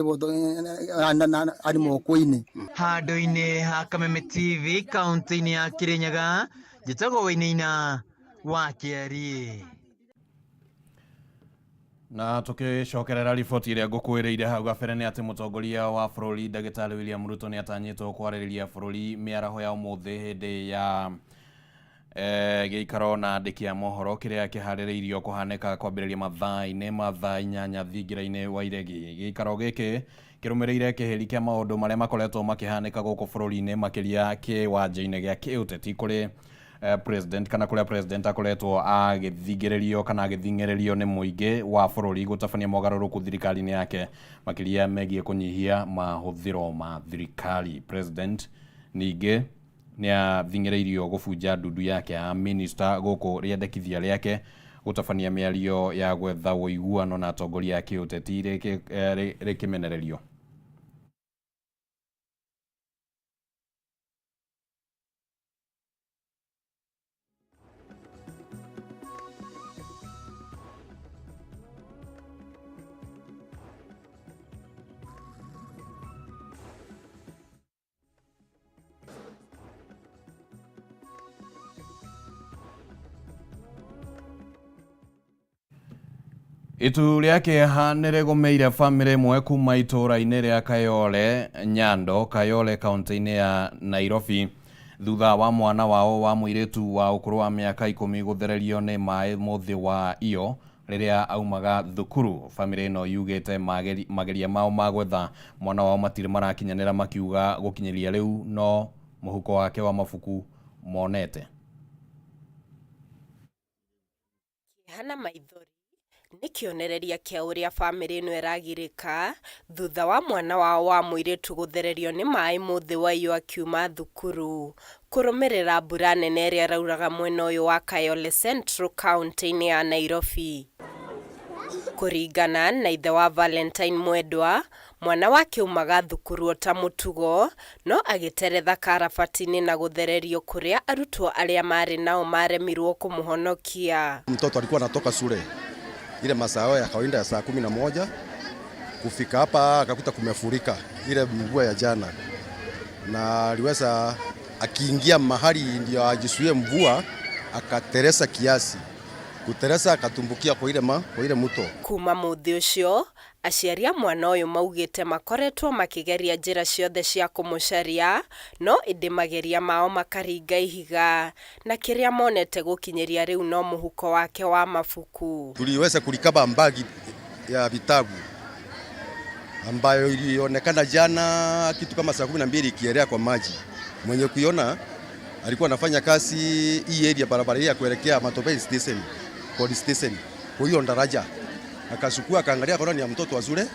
ari moko-ini handu-ini ha Kameme TV kaunti-ini ya Kirinyaga njĩtagwo Wainaina wa Kiari. Na tukicokerera riboti iria ngukwiriire hau gabere ni ati mutongoria wa bururi Ndagĩtarĩ William Ruto ni atanyĩtwo kwarĩrĩria bururi mĩaraho ya ũmũthĩ hĩndĩ ya gĩikaro na andĩki a mohoro kĩrĩa kĩharĩrĩirio kũhanĩka kwambĩrĩria mathaa-inĩ ma thaa 8 thingira-inĩ wa iregi. Gĩikaro gĩkĩ kĩrũmĩrĩire kĩhĩri kĩa maũndũ marĩa makoretwo makĩhanĩka gũkũ bũrũri-inĩ makĩria kĩwanja-inĩ gĩa kĩũteti kũrĩ president kana kuria president akoretwo agĩthingĩrĩrio kana agĩthing'ĩrĩrio nĩ mũingĩ wa bũrũri gũtabania mogarũrũku thirikari-inĩ yake makĩria megiĩ kũnyihia mahũthĩro ma thirikari. President ningĩ nĩ athing'ĩrĩirio gũbunja ndundu yake ya minister gũkũ rĩendekithia rĩake gũtabania mĩario ya gwetha ũiguano na atongoria a kĩũteti rĩkĩmenererio. Itu rĩake nĩrĩgũmĩire bamĩrĩ ĩmwe kuma itũra-inĩ rĩa Kayole Nyando, Kayole kaunti-inĩ ya Nairobi thutha wa mwana wao wa mũirĩtu wa ũkũrũ wa mĩaka 10 gũthererio nĩ maĩ mũthĩ wa iyo rĩrĩa aumaga thukuru. Bamĩrĩ ĩno yugĩte mageria mao ma gwetha mwana wao matirĩ marakinyanĩra, makiuga gũkinyĩria rĩu no mũhuko wake wa mabuku monete. Hana maithori nĩ kĩonereria kĩa ũrĩa bamĩrĩ ĩno ĩragirĩka thutha wa mwana wao wa mũirĩtu gũthererio nĩ maĩ mũthĩ wa iyo akiuma thukuru kũrũmĩrĩra mbura nene ĩrĩa rauraga mwena ũyũ wa Kayole Central kaunti-inĩ ya Nairobi. Kũringana na ithe wa Valentine Mwendwa, mwana wake umaga thukuru ota mũtugo no agĩteretha karabati-inĩ na gũthererio kũrĩa arutwo arĩa marĩ nao maremirwo kũmũhonokia. Mtoto alikuwa anatoka shule ile masaa ya kawaida ya saa 11 kufika hapa akakuta kumefurika ile mvua ya jana, na aliweza akiingia mahali ndio ajisuie mvua akateresa kiasi, kuteresa akatumbukia kwa ile mto. Kuma muthi ucio aciari a mwana ũyũ maugĩte makoretwo makĩgeria njĩra ciothe cia kũmũcaria no ĩndĩ mageria mao makaringa ihiga, na kĩrĩa monete gũkinyĩria rĩu no mũhuko wake wa mabuku. Tuliweza kulikaba mbagi ya vitabu ambayo ilionekana jana kitu kama saa 12 ikielea kwa maji. Mwenye kuiona alikuwa anafanya kazi hii area barabara ya kuelekea Matopeni station, police station. Kwa hiyo daraja akachukua akaangalia kwa ni ya mtoto wa shule,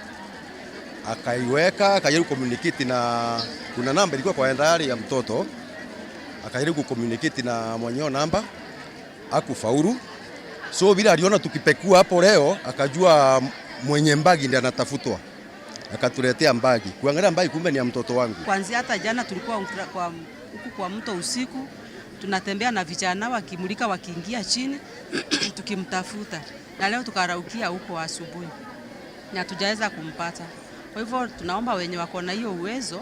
akaiweka akajaribu communicate na kuna namba ilikuwa kwa ndari ya mtoto, akajaribu communicate na mwenyewe namba akufaulu. So bila aliona tukipekua hapo leo akajua mwenye mbagi ndiye anatafutwa, akatuletea mbagi, kuangalia mbagi kumbe ni ya mtoto wangu. Kwanza hata jana tulikuwa kwa mto usiku tunatembea na vijana wakimulika wakiingia chini tukimtafuta, na leo tukaraukia huko asubuhi na hatujaweza kumpata. Kwa hivyo tunaomba wenye wako na hiyo uwezo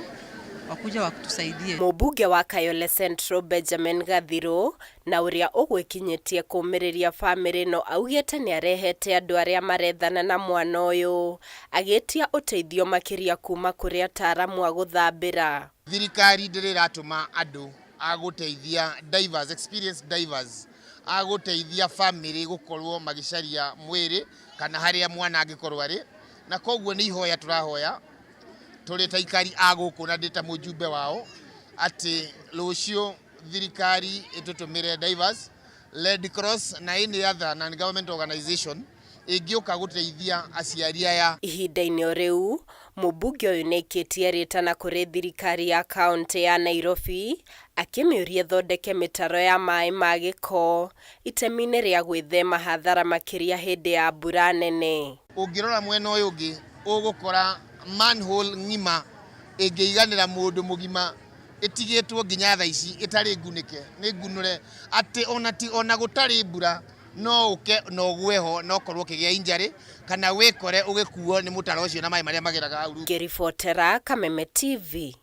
wakuja wakutusaidie. Mũmbunge wa Kayole Central Benjamin Gathiro na ũrĩa ũgwĩkinyĩtie kũmĩrĩria bamĩrĩ ĩno augĩte nĩ arehete andũ arĩa marethana na mwana ũyũ agĩtia ũteithio makĩria kuma kũrĩ ataaramu a gũthambĩra. Thirikari ndĩratũma andũ agũteithia divers, experienced divers agũteithia family gũkorwo magĩcaria mwĩrĩ kana harĩa mwana angĩkorwo arĩ, na koguo nĩ ihoya tũrahoya tũrĩ ta ikari agũkũ na ndĩta mũjumbe wao atĩ rũciũ thirikari ĩtũtũmĩre divers, Red Cross na any other non-government organization ĩngĩũka gũteithia aciari aya. Ihinda-inĩ rĩu mũmbunge ũyũ nĩ aikĩtie rĩtana kũrĩ thirikari ya kaunti ya Nairobi akĩmĩũria thondeke mĩtaro ya maĩ ma gĩko itemi-inĩ rĩa gwĩthema hathara makĩria hĩndĩ ya mbura nene. Ũngĩrora mwena ũyũ ũngĩ ũgũkora manhole ng'ima ĩngĩiganĩra mũndũ mũgima ĩtigĩtwo nginya thaa ici ĩtarĩ ngunĩke nĩ ngunũre atĩ ona gũtarĩ mbura no uke no gweho no korwo kigia injury kana wikore ugikuo ni mutaro ucio na mai maria mageraga au. Ngiribotera Kameme TV,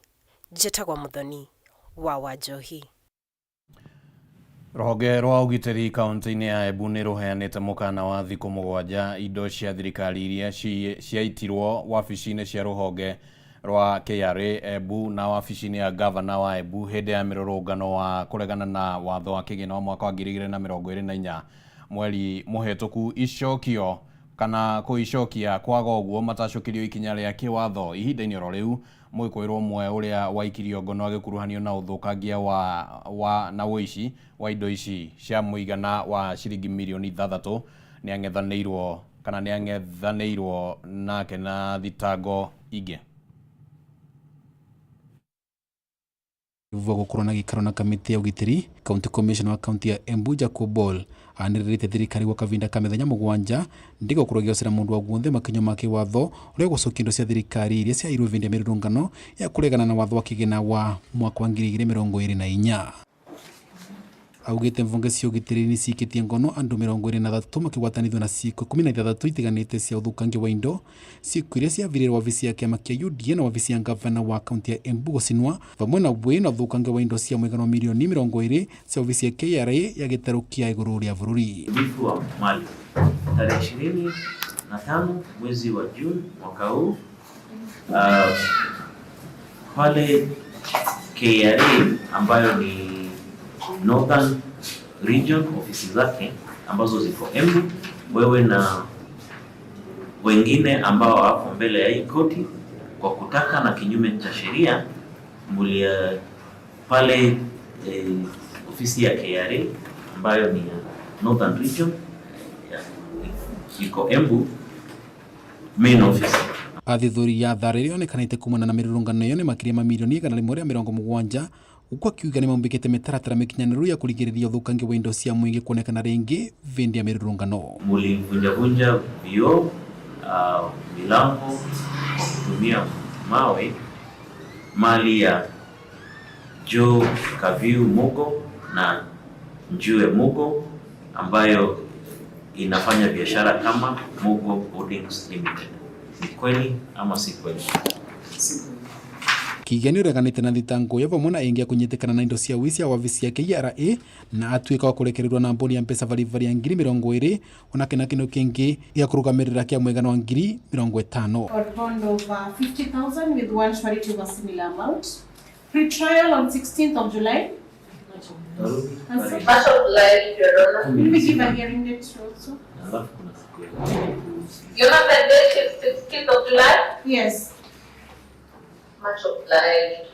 Njĩtagwo Muthoni wa Wanjohi. Rũhonge rwa ũgitĩri kaunti-inĩ ya Embu nĩ rũheanĩte mũkana wa thikũ 7 indo cia thirikari iria ciaitirwo wabici-inĩ cia rũhonge rwa KRA Embu na wabici-inĩ ya gavana wa Embu hĩndĩ ya mĩrũrũngano wa kũregana na watho wa kĩgĩna wa mwaka wa 2024 mweri mũhetũku. Icokio kana kũicokia kwaga ũguo matacokirio ikinya rĩa kĩwatho ihinda-inĩ oro rĩu. Mwĩkũĩrwo ũmwe ũrĩa waikirio ngono agĩkuruhanio na ũthũkangia na ũici wa indo ici cia mũigana wa ciringi mirioni 3 nĩang'ethanĩirwo nake na thitango ingĩ. Gũkorwo na gĩikaro na kamĩtĩ ya ũgitĩri, County Commissioner wa kaunti ya Embu Jacob Ball anĩrĩrĩte thirikari gwa kavinda ka mĩthenya 7 ndĩgo kũrogĩocera mũndũ wa guothe makinya ma kĩwatho ũrĩa gũcokia indo cia thirikari iria ciairwo vĩndĩ ya mĩrũrũngano ya kũregana na watho wa kĩgĩna wa mwaka wa 2024. Augĩte mvonge cia ũgitĩri nĩ cikĩtie ngono andũ 23 makĩgwatanithio na ciiko 16 itiganĩte cia ũthũkangia wa indo, ciiko iria ciavirĩrwo wabici ya kĩama kĩa UDA na wabici ya gavana wa kaunti ya Embu gũcinwa, vamwe na ũthũkangia wa indo cia mũigana wa mirioni 20 cia wabici ya KRA ya gĩtarũ kĩa igũrũ rĩa bũrũri. Wizi wa mali tarehe 25 mwezi wa Juni mwaka huu pale KRA ambayo ni Northern Region ofisi zake ambazo ziko Embu, wewe na wengine ambao wako mbele ya hii koti kwa kutaka na kinyume cha sheria mulia pale ofisi ya KRA ambayo ni Northern Region iko Embu main office. Athithuri ya tharĩrĩ yonekanĩte kumana na mĩrũrũngano ĩyo nĩ makĩria ma mirioni 170 uko akiuga nĩ maumbĩkĩte mĩtaratara mĩkinyanĩru ya kũrigĩrĩria ũthũkangia wa indo cia mũingĩ kuonekana rĩngĩ vĩndĩ ya mĩrũrũngano. Mulivunjavunja vioo, milango kwa kutumia mawe, mali ya Joe Kaviu Mugo na Njue Mugo ambayo inafanya biashara kama Mugo Holdings Limited. Ni kweli ama si kweli? Kigeni ũreganĩte na thitango ya vamwe na ĩngĩ ya kũnyitĩkana na indo cia wici ya wabici ya KRA na atuĩka wa kũrekererwo na mbũri ya mpesa varivari ya 2020 onake na kĩno kĩngĩ gĩa kũrũgamĩrĩra kĩa mũigana wa 50,000. For bond of 50,000 with one surety of a similar amount. Pre-trial on 16th of July. Will we give a hearing date also? You know the date is 16th of July? Yes. Much obliged.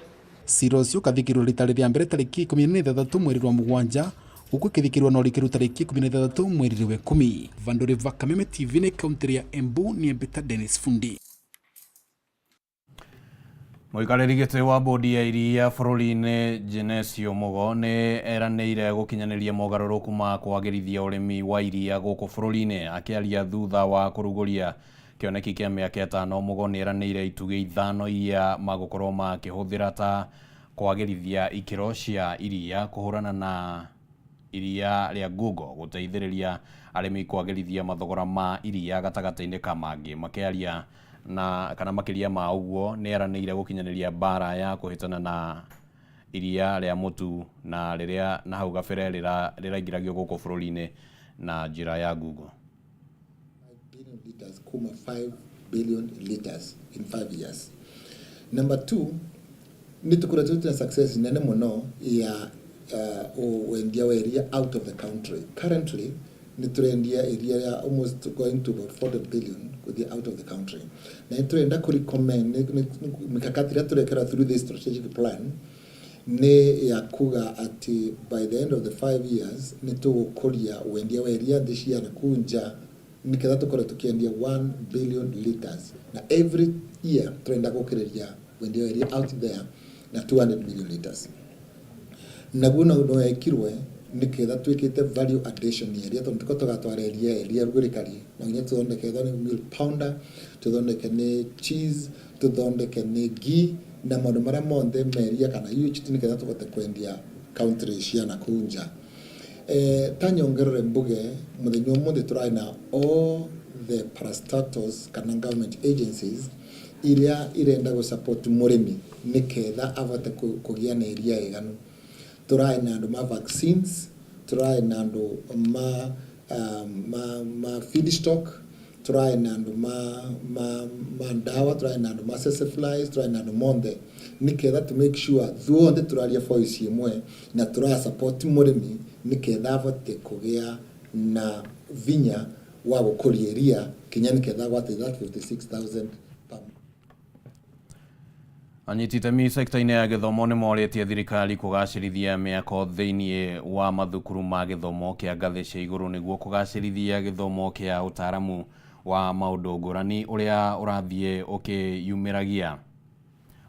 Cira ũcio ũkathikĩrwo rita rĩa mbere tarĩki 13 mweri wa mũgwanja huku ĩkĩthikĩrwo na ũrĩkĩrũ tarĩki 13 mweri wa 10. Vandore va Kameme TV nĩ kaunti ya Embu nĩ Mbeta Dennis Fundi. Mũikarĩri gĩtĩ wa bodi ya iria bũrũri-inĩ Genesio Mugo nĩ eranĩire gũkinyanĩria mogarũrũku ma kwagĩrithia ũrĩmi wa iria gũkũ bũrũri-inĩ. Akĩaria thutha wa kũrugũria kĩoneki kĩa mĩaka 5, Mugo nĩ eranĩire itugĩ 5 iria magũkorwo makĩhũthĩra ta kwagĩrithia ikĩro cia iria, kũhũrana na iria rĩa Google, gũteithĩrĩria arĩmi kwagĩrithia mathogora ma iria gatagatĩ-inĩ ka mangĩ. Makĩaria na kana makĩria ma ũguo nĩ eranĩire gũkinyanĩria bara ya kũhĩtana na iria rĩa mũtu na rĩrĩa na hau gabere rĩraingĩragio gũkũ bũrũri-inĩ na njĩra ya Google. 5 billion liters in 5 years. Number 2, nitukuratute success nene muno ya wendia wa area out of the country. Currently, niturendia area ya almost going to about 40 billion with the out of the country. Na turenda ku recommend mikakati ya turekera through this strategic plan ne ya kuga ati by the end of the 5 years nitugukuria wendia wa area ndishia na kunja niketha tukore tukiendia 1 billion liters na every year turenda gukireria wendia wa area out there na 200 million liters. Naguo no ekirwe niketha twikite value addition area tondu tugatwareria area rugurikari na nginya tuthondeke thoni milk powder, tuthondeke ni cheese, tuthondeke ni ghee na maundu maria monthe meria kana UHT niketha tugote kwendia country cia na kunja. tanyongerere mbuge muthenya umuthi turai na all the parastatals kana government agencies iria irenda go support murimi niketha avote kugia na iria iganu turai na andu ma vaccines turai na andu ma feedstock turai na andu ma ndawa turai na andu ma flies turai na andu monde niketha to make sure thuothe turaria voice imwe na turai support murimi niketha avote kugia na vinya wa gukuria iria kinya niketha gwate that 56,000 per Anyiti itemi sekta-inĩ ya gĩthomo nĩ morĩtie thirikari kũgacĩrithia mĩako thĩinĩ wa mathukuru ma gĩthomo kĩa ngathĩ cia igũrũ nĩguo kũgacĩrithia gĩthomo kĩa ũtaaramu wa maũndũ ngũrani ũrĩa ũrathiĩ ũkĩyumĩragia.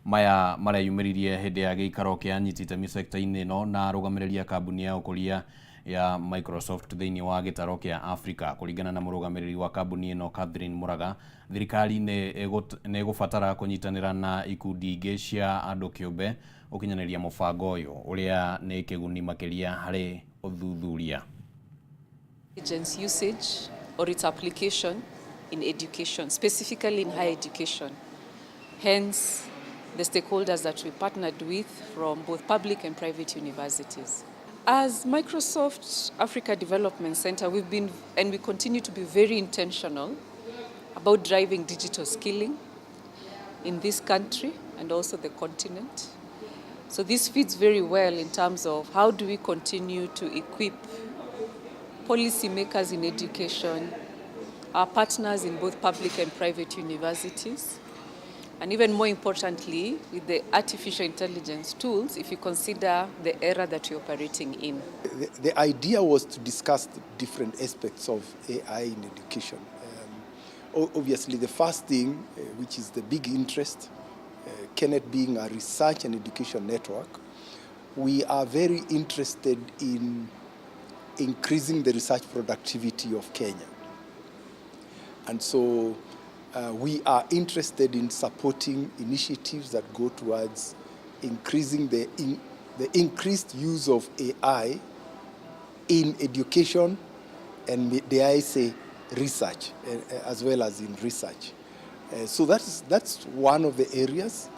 Maya mareyumĩririe hĩndĩ ya gĩikaro kĩa anyiti itemi sekta-inĩ ĩno na arũgamĩrĩri a kambuni ya ũkũria ya Microsoft thĩinĩ wa gĩtaro kĩa Africa. Kũringana na mũrũgamĩrĩri wa kambuni ĩno Catherine Muraga, thirikari nĩ ĩgũbatara kũnyitanĩra na ikundi ingĩ cia andũ kĩũmbe ũkinyanĩria mũbango ũyũ ũrĩa nĩ kĩguni makĩria harĩ ũthuthuria. Intelligence usage or its application in education, specifically in higher education. Hence, the stakeholders that we partnered with from both public and private universities. As Microsoft Africa Development Center, we've been and we continue to be very intentional about driving digital skilling in this country and also the continent. So this fits very well in terms of how do we continue to equip policymakers in education, our partners in both public and private universities, and even more importantly, with the artificial intelligence tools, if you consider the era that you're operating in. The idea was to discuss the different aspects of AI in education. Obviously, the first thing, which is the big interest, Kenneth being a research and education network, we are very interested in increasing the research productivity of Kenya. And so we are interested in supporting initiatives that go towards increasing the increased use of AI in education and, dare I say, research, as well as in research. So that's one of the areas.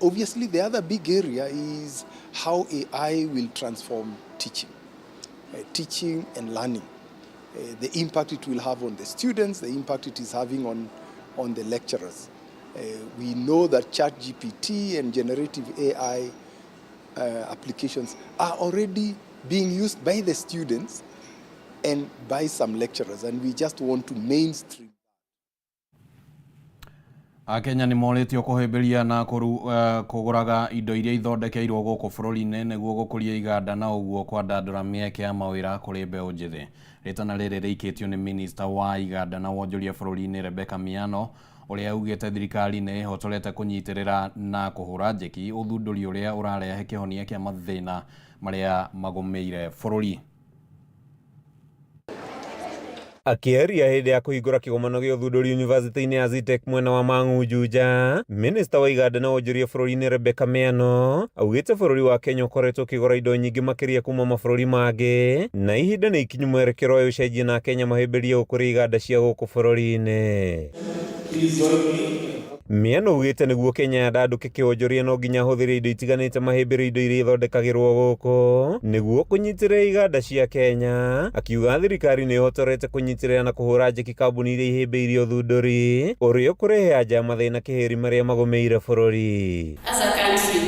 Obviously, the other big area is how AI will transform teaching and learning. The impact it will have on the students, the impact it is having on the lecturers. We know that ChatGPT and generative AI applications are already being used by the students and by some lecturers, and we just want to mainstream. Akenya nĩ morĩtio kũhĩmbĩria na kũgũraga indo iria ithondekeirwo gũkũ bũrũri-inĩ nĩguo gũkũria iganda na ũguo kwandandũra mĩeke ya mawĩra kũrĩ mbeũ njĩthĩ. Rĩtana rĩrĩ rĩikĩtio nĩ minista wa iganda na wonjoria bũrũri-inĩ Rebecca Miano, ũrĩa augĩte thirikari nĩ ĩhotorete kũnyitĩrĩra na kũhũra njeki ũthundũri ũrĩa ũrarehe kĩhonia kĩa mathĩna marĩa magũmĩire bũrũri. Akĩaria hĩndĩ ya kũhingũra kĩgomano gĩa ũthundũri yunivasĩtĩ-inĩ ya Zitech mwena wa Mang'u Juja, minista wa iganda na wonjoria bũrũri-inĩ Rebecca Miano augĩte bũrũri wa Kenya ũkoretwo ũkĩgũra indo nyingĩ makĩria kuma mabũrũri mangĩ na ihinda nĩ ikinyu mwerekero ũyũ ũcenjie na Kenya mahĩmbĩrie gũkũria iganda cia gũkũ bũrũri-inĩ. Miano ugĩte nĩguo Kenya yandandũke kĩwonjoria no nginya hũthĩre indo itiganĩte mahĩmbĩrio indo iria ithondekagĩrwo gũkũ nĩguo kũnyitĩrĩra iganda cia Kenya, akiuga thirikari nĩ ĩhotorete kũnyitĩrĩra na kũhũra njeki kambuni iria ihĩmbĩirie ũthundũri ũrĩa ũkũrehe anja mathĩna kĩhĩri marĩa magũmĩire bũrũri. As a country,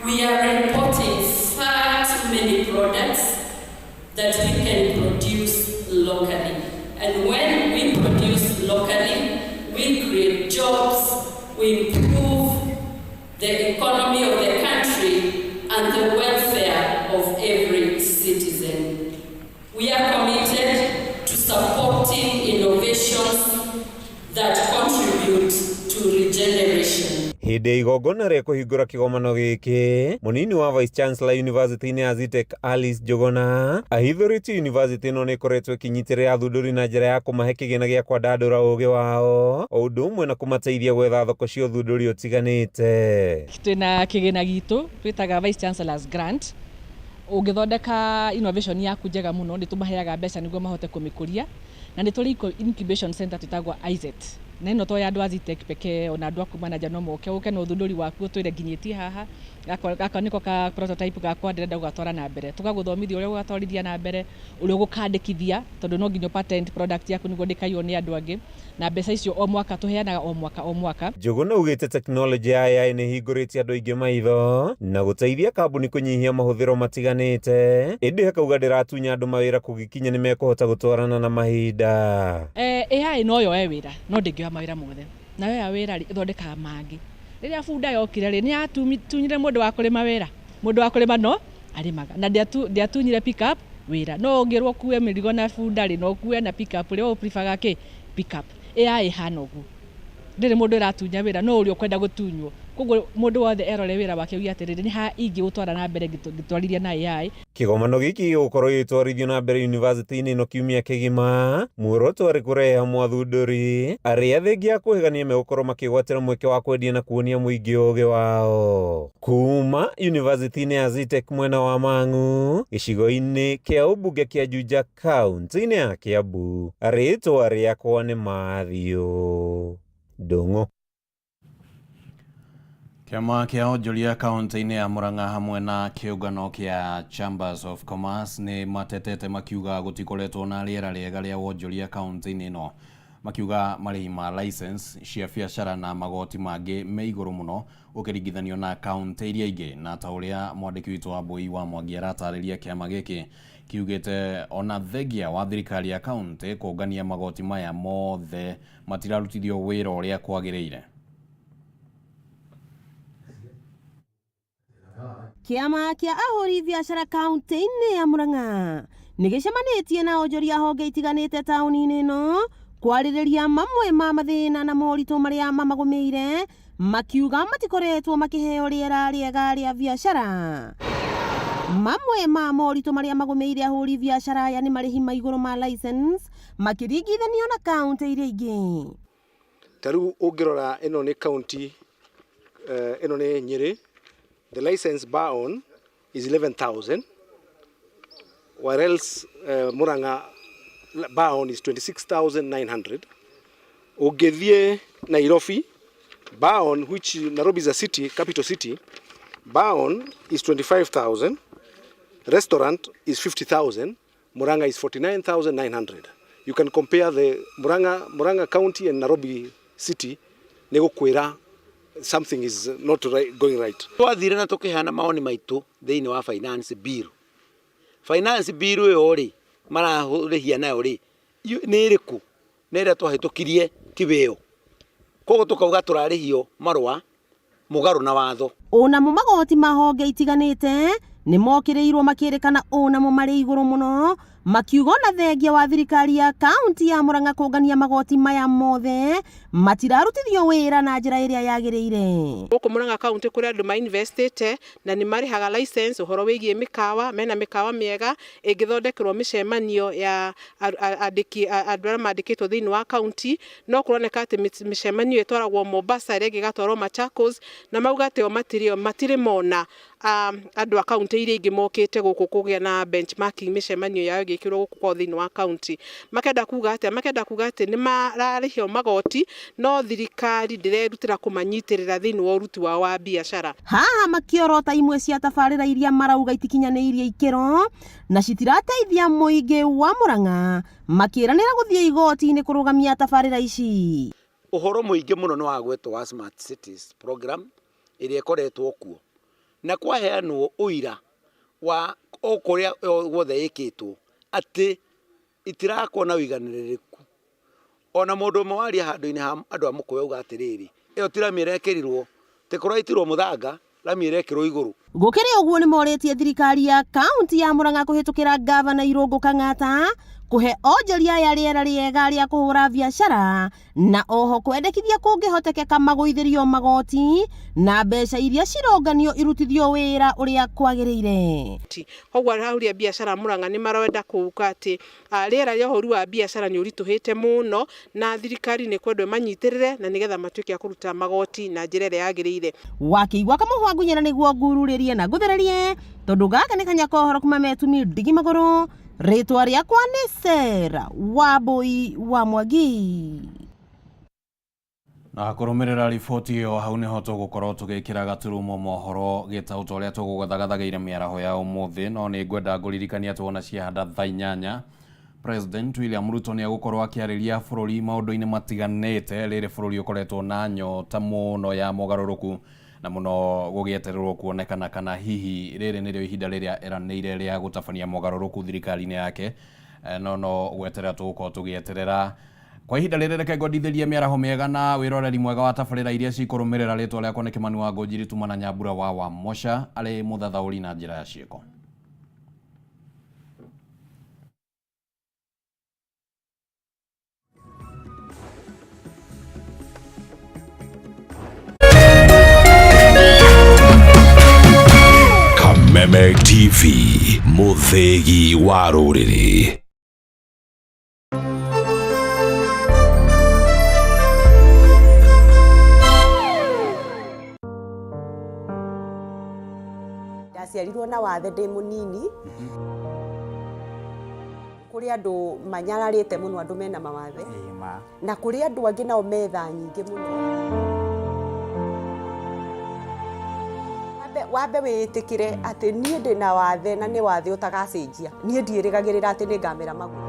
we are importing far too many products that we can produce locally. And when we produce locally, we create jobs, we improve the economy of the country and the welfare of every citizen. We are committed to supporting innovations that contribute to regeneration. Hĩndĩ igongona rĩa kũhingũra kĩgomano gĩkĩ, mũnini wa Vice Chancellor yunivasĩtĩ-inĩ ya Zitech Alice Njuguna ahithũrĩtie yunivasĩtĩ ĩno nĩ ĩkoretwo ĩkĩnyitĩrĩra athundũri na njĩra ya kũmahe kĩgĩna gĩa kwandandũra ũũgĩ wao o ũndũ ũmwe na kũmateithia gwetha thoko cia ũthundũri ũtiganĩte. Twĩna kĩgĩna gitũ twĩtaga Vice Chancellor's Grant ungithondeka innovation yaku njega muno ni tumaheaga mbeca niguo mahote kumikuria na ni tuli incubation center tutagwa IZET na ino to ya andu azitech peke ona andu aku manager no moke uke no thunduri waku twire nginyitie haha gaka niko ka prototype gakwa ndirenda gugatwara na mbere tugaguthomithia uria gugatwarithia na mbere uria gukandikithia tondu no nginyo patent product yaku niguo ndikayo ni andu angi na mbeca icio o mwaka tuheanaga o mwaka. Njuguna ugite technology ya AI ni hinguritie andu aingi maitho na guteithia kambuni kunyihia mahuthiro matiganite indi hakauga ndiratunya andu mawira kugikinya ni mekuhota gutwarana na mahinda. AI no yo wira no ndingioya mawira mothe na we wira ithondeka mangi riria bunda yokire ri ni atunyire mundu wa kurima wira mundu wa kurima no arimaga na ndiatunyire pick up wira no ngirwo kuwe mirigo na bunda ri no kuwe na pick up ri o prefer ke pick up AI hanogu ndire mundu iratunya wira no uri ukwenda gutunywo koguo mundu wothe erore wira wake ugi atiriri ni ha ingi gutwara na mbere gitwarithia na AI. Kigomano giki gukorwo gitwarithio na mbere university-ini ino kiumia kigima muoroto wari kureha mwathunduri aria thengia kuhigania megukorwo makigwatira mweke wa kwendia na kuonia muingi uge wao kuma university-ini ya ZTech mwena wa Mang'u gicigo-ini kia ubunge kia Juja kaunti-ini ya Kiambu. Ritwa riakwa ni Mathio Ndung'u. Kiama kia onjoria kaunti-ini ya Murang'a hamwe na kiungano kia Chambers of Commerce ni matetete makiuga gutikoretwo na riera riega ria wonjoria kaunti-ini ino. Makiuga marĩhi ma license cia biacara na magoti mangi me iguru muno ukiringithanio na kaunti iria ingi, na ta uria mwandiki witu wa Mbui wa Mwangi aratariria kiama giki kiugite ona thengia wa thirikari ya kaunti kũngania magoti maya mothe matirarutithio wĩra ũrĩa kwagĩrĩire. Kiama kia ahuri biashara kaunti-ini ya Murang'a nigicemanĩtie na onjoria honge itiganĩte taũni-inĩ ĩno kwarĩrĩria mamwe ma mathĩna na moritũ marĩa mamagũmĩire, makiuga matikoretwo makĩheo rĩera rĩega rĩa biashara. Mamwe ma moritũ marĩa magũmĩire ahuri biashara aya nĩ marĩhi ma igũrũ ma license makĩringithanio na kaunti iria ingĩ. Tarĩu ũngĩrora ĩno nĩ kaunti ĩno nĩ Nyĩrĩ. The license bar on is 11,000, while else Murang'a bar on is 26,900. Ugethie Nairobi bar on, which Nairobi is a city, capital city, bar on is 25,000. Restaurant is 50,000. Murang'a is 49,900. You can compare the Murang'a County and Nairobi city. Negokwera something is not going right. Twathire na tukihana maoni maitu thiini wa finance bill. Finance bill yo ri marahurihia nayo ri ni iriku nira twahitukirie kibeo. Kogo tukauga turarihio marwa mugaru na watho. Ona mu magoti ma honge itiganite ni mokireirwo makirikana ona mu mari iguru muno, makiuga na thengia wa thirikari ya kaunti ya Murang'a kũngania magoti maya mothe matirarutithio wĩra na njĩra ĩrĩa yagĩrĩire. Gũkũ Murang'a kaunti kũrĩ andũ mainvestĩte na nĩ marĩhaga license ũhoro wĩgiĩ mĩkawa, mena mĩkawa mĩega ĩngĩthondekerwo mĩcemanio ya andũ arĩa mandĩkĩtwo thĩinĩ wa kaunti, no kũroneka atĩ mĩcemanio ĩtwaragwo Mombasa, ĩrĩa ĩgatwarwo Machakos, na mauga atĩ o matirĩ mona andũ a kaunti iria ingĩ mokĩte gũkũ kũgĩa na benchmarking mĩcemanio yao ĩgĩkĩrwo gũkũ kwa thĩinĩ wa kaunti. Makenda kuga atĩ nĩ mararĩhio magoti no thirikari ndĩrerutĩra kũmanyitĩrĩra thĩinĩ wa ũruti wao wa biacara. Haha makiorota imwe cia tabarĩra iria marauga itikinyanĩirie ikĩro na citirateithia mũingĩ wa Murang'a, makĩranĩra gũthiĩ igoti-inĩ kũrũgamia tabarĩra ici. Ũhoro mũingĩ mũno nĩ wagwetwo wa Smart Cities program ĩrĩa ĩkoretwo kuo na kwaheanwo ũira wa okũrĩa guothe ĩkĩtwo atĩ itirakwo na ũiganĩrĩrĩku. Ona mũndũ ũmwe waria handũ-inĩ ha andũ a Mũkũyũ auga atĩrĩrĩ, ĩyo ti rami ĩrekĩrirwo tĩkorwo itirwo mũthanga, rami ĩrekĩrwo igũrũ. Gũkĩrĩ ũguo nĩ morĩtie thirikari ya kaunti ya Murang'a kũhĩtũkĩra gavana Irũngũ Kang'ata kuhe onjoria ya rĩera rĩega rĩa kũhũra biacara na oho kwendekithia kũngĩhotekeka magũithĩrio magoti na mbeca iria cironganio irutithio wĩra ũrĩa kwagĩrĩire. Koguo ahũri a biacara Murang'a nĩ marenda kuuga atĩ rĩera rĩa ũhũri wa biacara nĩ ũritũhĩte mũno na thirikari nĩ kwendwo manyitĩrĩre na nĩgetha matuĩke a kũruta magoti na njĩra ĩrĩa yagĩrĩire. Wakĩigua Kamũhwa Ngunyera nĩguo ngururĩrie na ngũthererie tondũ gaka nĩ kanya kohoro kuma Metumi Ndigi Magũrũ. Rĩtwa rĩakwa nĩ Sera Wambui wa Mwangi. Na kũrũmĩrĩra riboti ĩyo hau nĩho tũgũkorwo tũgĩkĩra gaturumo mohoro gĩtaũ ũrĩa tũgũgathagathageire mĩaraho ya ũmũthĩ, no nĩ ngwenda ngũririkania atĩ wona ciahanda thaa 8 President William Ruto nĩ agũkorwo akĩarĩria bũrũri maũndũ-inĩ matiganĩte rĩrĩ bũrũri ũkoretwo na nyota mũno ya mogarũrũku na mũno gũgĩetererwo kuonekana kana hihi rĩrĩ nĩrĩo ihinda rĩrĩa eranĩire rĩa gũtabania mogarũrũku thirikari-inĩ yake, no gweterera tũgũkorwo tũgĩeterera kwa ihinda rĩrĩ. Reke ngondithĩrie mĩaraho mĩega na wĩroreri mwega wa tabarĩra iria cikũrũmĩrĩra. Rĩtwa rĩakwa nĩ Kĩmani wa Ngũnjiri Tuma na Nyambura wa Wamosha arĩ mũthathaũri na njĩra ya ciĩko. Kameme TV, mũthĩgi wa rũrĩrĩ. Ndaciarirwo na wathe ndĩ mũnini. Kũrĩ andũ manyararĩte mũno, andũ mena mawathe, na kũrĩ andũ angĩ nao metha nyingĩ mũno. Wambe wĩtĩkĩre atĩ niĩ ndĩ na wathe na nĩ wathe ũtagacenjia. Niĩ ndiĩrĩgagĩrĩra atĩ nĩ ngamera magũrũ.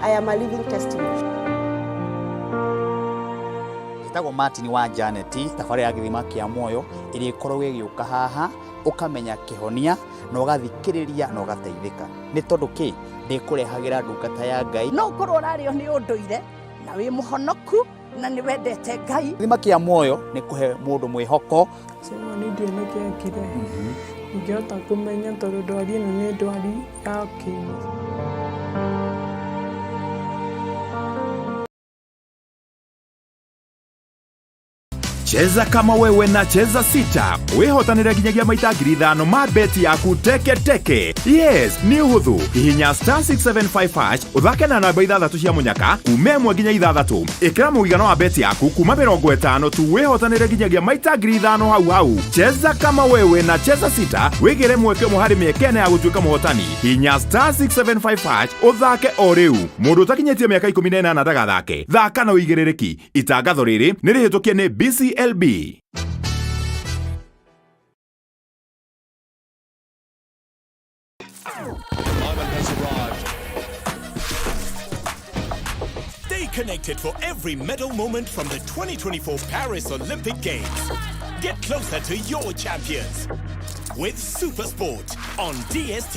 I am a living testimony. Njĩtagwo Martin wa Janet, tabarĩra ya gĩthima kĩa muoyo ĩrĩa ĩkoragwo ĩgĩũka haha ũkamenya kĩhonia na ũgathikĩrĩria na ũgateithĩka. Nĩ tondũ kĩ ndĩkũrehagĩra ndungata ya Ngai. No ũkorwo ũrarĩo nĩ ũndũire na wĩ mũhonoku na nĩ wendete Ngai. Gĩthima kĩa muoyo nĩ kũhe mũndũ mwĩhoko. Sema nĩ ndionekire ngĩhota kũmenya tondũ ndwari ĩno nĩ ndwari ya kĩĩmũthĩ. Cheza kama wewe na Cheza Sita. Wihotanire nginyagia maita 5,000 ma beti yaku teke teke. Yes, ni uhuthu. Hihinya *675# uthake na namba 6 cia munyaka kuma 1 nginya 6. Ikira muigano wa beti yaku kuma 50 tu wihotanire nginyagia maita 5,000 hau hau. Cheza kama wewe na Cheza Sita. Wigire mweke muhari miekene ya gutuika muhotani. Hihinya *675# uthake o riu. Mundu utakinyetie miaka 18 ndagathake. Thaka na uigiririki. Itangatho riri ni rihitukie ni BCLB. Stay connected for every medal moment from the 2024 Paris Olympic Games. Get closer to your champions with SuperSport on DSTV.